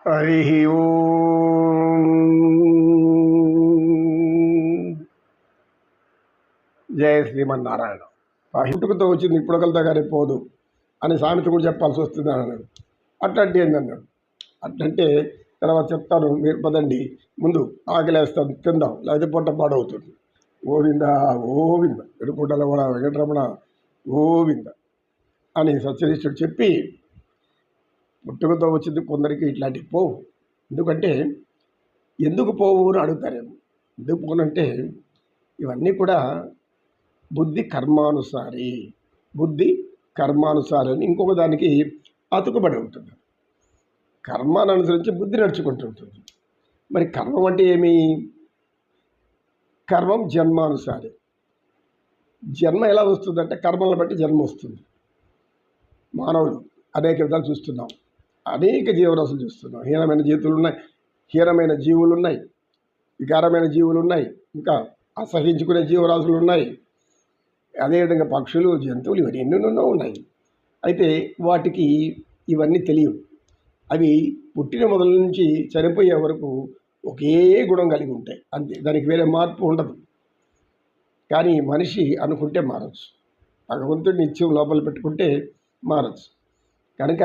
హరి ఓం. జయ శ్రీమన్నారాయణ. ఆ హింటుకతో వచ్చింది ఇప్పుడొకరితో కానీ పోదు అని సామెత కూడా చెప్పాల్సి వస్తుంది అన్నాడు. అట్లాంటి ఏందన్నాడు. అట్లంటే తర్వాత చెప్తాను, మీరు పదండి, ముందు ఆకలేస్తాను తిందాం, లేకపోతే పొట్ట పాడవుతుంది. గోవింద గోవింద ఎడుకుంటల కూడా వెంకటరమణ గోవింద అని సత్యనిష్ఠుడు చెప్పి, పుట్టుకతో వచ్చింది కొందరికి ఇట్లాంటివి పోవు. ఎందుకంటే ఎందుకు పోవు అని అడుగుతారేమో. ఎందుకు పోనంటే ఇవన్నీ కూడా బుద్ధి కర్మానుసారి అని ఇంకొక దానికి అతుకుబడి ఉంటుంది. కర్మాను అనుసరించి బుద్ధి నడుచుకుంటుంటుంది. మరి కర్మం అంటే ఏమి? కర్మం జన్మానుసారి. జన్మ ఎలా వస్తుందంటే కర్మలను బట్టి జన్మ వస్తుంది. మానవులు అనేక విధాలు చూస్తున్నాం, అనేక జీవరాశులు చూస్తున్నాం. హీనమైన జీవులు ఉన్నాయి, వికారమైన జీవులు ఉన్నాయి, ఇంకా అసహించుకునే జీవరాశులు ఉన్నాయి. అదేవిధంగా పక్షులు, జంతువులు, ఇవన్నీ ఎన్నెన్నో ఉన్నాయి. అయితే వాటికి ఇవన్నీ తెలియవు. అవి పుట్టిన మొదల నుంచి చనిపోయే వరకు ఒకే గుణం కలిగి ఉంటాయి, అంతే. దానికి వేరే మార్పు ఉండదు. కానీ మనిషి అనుకుంటే మారచ్చు, భగవంతుడిని నిత్యం లోపల పెట్టుకుంటే మారచ్చు. కనుక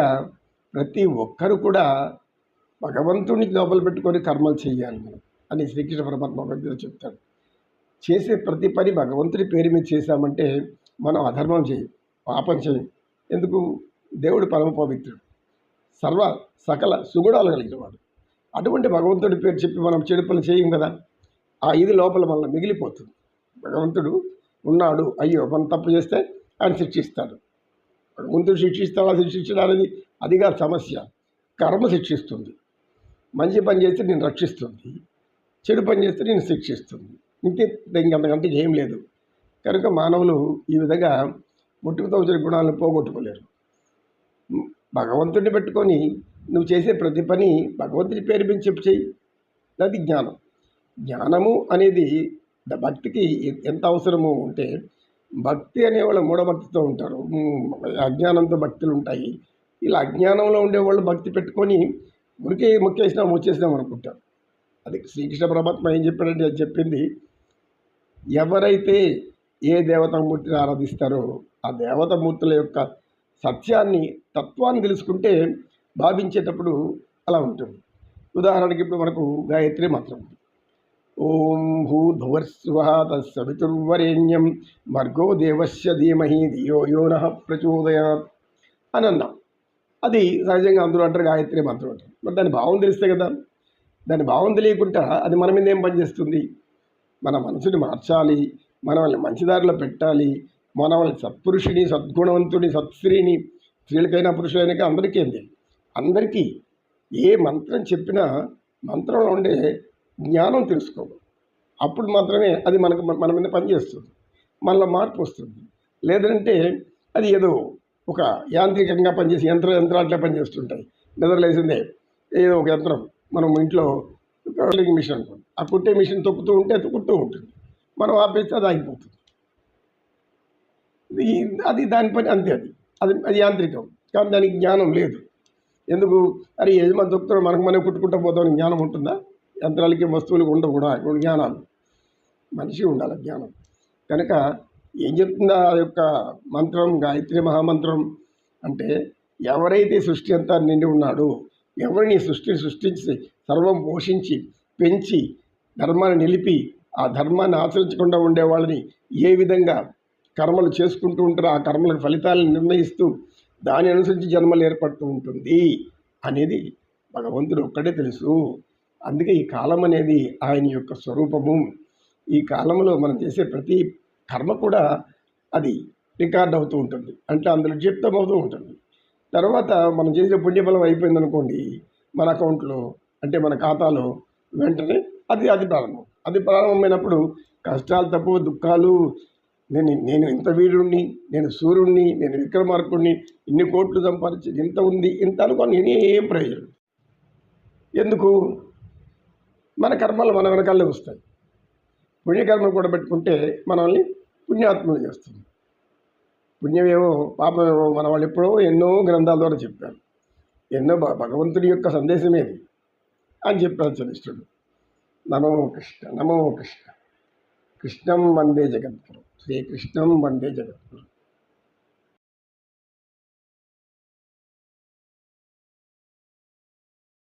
ప్రతి ఒక్కరు కూడా భగవంతుడిని లోపల పెట్టుకొని కర్మలు చేయాలి మనం అని శ్రీకృష్ణ పరమాత్మ భగవద్గీతలో చెప్తాడు. చేసే ప్రతి పని భగవంతుడి పేరు మీద చేశామంటే మనం అధర్మం చేయం, పాపం చేయం. ఎందుకు? దేవుడు పరమ పవిత్రుడు, సకల సుగుణాలు కలిగినవాడు. అటువంటి భగవంతుడి పేరు చెప్పి మనం చెడు పనులు చేయం కదా. ఇది లోపల మనల్ని మిగిలిపోతుంది. భగవంతుడు ఉన్నాడు, అయ్యో మనం తప్పు చేస్తే ఆయన శిక్షిస్తాడు. భగవంతుడు శిక్షించడం అనేది అదిగా సమస్య. కర్మ శిక్షిస్తుంది. మంచి పని చేస్తే నేను రక్షిస్తుంది, చెడు పని చేస్తే నేను శిక్షిస్తుంది. ఇంకంతకంటే ఏం లేదు. కనుక మానవులు ఈ విధంగా పుట్టుకతో వచ్చిన గుణాలను పోగొట్టుకోలేరు. భగవంతుడిని పెట్టుకొని నువ్వు చేసే ప్రతి పని భగవంతుడి పేరు మీద చెప్పి చెయ్యి. అది జ్ఞానం. జ్ఞానము అనేది భక్తికి ఎంత అవసరము అంటే, భక్తి అనేవాళ్ళు మూఢభక్తితో ఉంటారు, అజ్ఞానంతో భక్తులు ఉంటాయి. ఇలా అజ్ఞానంలో ఉండేవాళ్ళు భక్తి పెట్టుకొని ఉరికే వచ్చేసినాం అనుకుంటారు. అది శ్రీకృష్ణ పరమాత్మ ఏం చెప్పాడంటే, అది చెప్పింది, ఎవరైతే ఏ దేవతామూర్తిని ఆరాధిస్తారో ఆ దేవతామూర్తుల యొక్క సత్యాన్ని, తత్వాన్ని తెలుసుకుంటే భావించేటప్పుడు అలా ఉంటుంది. ఉదాహరణకి ఇప్పుడు మనకు గాయత్రి మంత్రం, ఓం భూర్భువస్సువః తత్సవితుర్వరేణ్యం భర్గో దేవస్య ధీమహి ధియో యో నః ప్రచోదయాత్ అని అన్నాం. అది సహజంగా అందరూ అంటారు గాయత్రి మంత్రం అంటారు. మరి దాని భావం తెలిస్తే కదా. దాని భావం తెలియకుండా అది మన మీద ఏం పనిచేస్తుంది? మన మనసుని మార్చాలి, మనల్ని మంచిదారిలో పెట్టాలి, మనల్ని సత్పురుషుని, సద్గుణవంతుని, సత్స్త్రీని, స్త్రీలకైనా పురుషులైనా అందరికీ ఏ మంత్రం చెప్పినా మంత్రంలో ఉండే జ్ఞానం తెలుసుకోవాలి. అప్పుడు మాత్రమే అది మన మీద పనిచేస్తుంది, మనలో మార్పు వస్తుంది. లేదంటే అది ఏదో ఒక యాంత్రికంగా పనిచేసి యంత్రాలే పనిచేస్తుంటాయి. నిద్రలేసిందే ఏదో ఒక యంత్రం, మనం ఇంట్లో కటింగ్ మిషన్ అనుకోండి, ఆ కుట్టే మిషన్ తొక్కుతూ ఉంటే అది కుట్టూ ఉంటుంది, మనం ఆపేస్తే అది ఆగిపోతుంది. అది దాని పని అంతే. అది యాంత్రికం, కానీ దానికి జ్ఞానం లేదు. ఎందుకు? అది యజమాని తొక్కుతాడు, మనం కుట్టుకుంటూ పోతామని జ్ఞానం ఉంటుందా? యంత్రాలకి, వస్తువులకు ఉండవు కూడా జ్ఞానాలు. మనిషి ఉండాలి జ్ఞానం. కనుక ఏం చెప్తుందా ఆ యొక్క మంత్రం, గాయత్రి మహామంత్రం అంటే, ఎవరైతే సృష్టి అంతా నిండి ఉన్నాడో, ఎవరిని సృష్టిని సృష్టించి సర్వం పోషించి పెంచి ధర్మాన్ని నిలిపి ఆ ధర్మాన్ని ఆచరించకుండా ఉండే వాళ్ళని ఏ విధంగా కర్మలు చేసుకుంటూ ఉంటారో ఆ కర్మలకు ఫలితాలను నిర్ణయిస్తూ దాని అనుసరించి జన్మలు ఏర్పడుతూ ఉంటుంది అనేది భగవంతుడు ఒక్కడే తెలుసు. అందుకే ఈ కాలం అనేది ఆయన యొక్క స్వరూపము. ఈ కాలంలో మనం చేసే ప్రతి కర్మ కూడా అది రికార్డ్ అవుతూ ఉంటుంది, అంటే అందులో జప్తం అవుతూ ఉంటుంది. తర్వాత మనం చేసే పుణ్యఫలం అయిపోయిందనుకోండి, మన అకౌంట్లో అంటే మన ఖాతాలో వెంటనే అది ప్రారంభమైనప్పుడు కష్టాలు తప్పు, దుఃఖాలు, నేను ఇంత వీరుణ్ణి, నేను సూర్యుడిని, నేను విక్రమార్కుడిని, ఇన్ని కోట్లు సంపాదించి ఇంత ఉంది ఇంత అనుకోని ఏం ప్రయోజనం? ఎందుకు? మన కర్మలు మన వెనకాలే వస్తాయి. పుణ్యకర్మలు కూడా పెట్టుకుంటే మనల్ని పుణ్యాత్మలు చేస్తుంది. పుణ్యమేమో పాపమేమో మన వాళ్ళు ఎప్పుడో ఎన్నో గ్రంథాల ద్వారా చెప్పారు. ఎన్నో భగవంతుడి యొక్క సందేశమేది. అని చెప్పాడు శనిష్ఠుడు. నమో కృష్ణ నమో కృష్ణ కృష్ణం వందే జగద్గురు శ్రీకృష్ణం వందే జగద్గురు.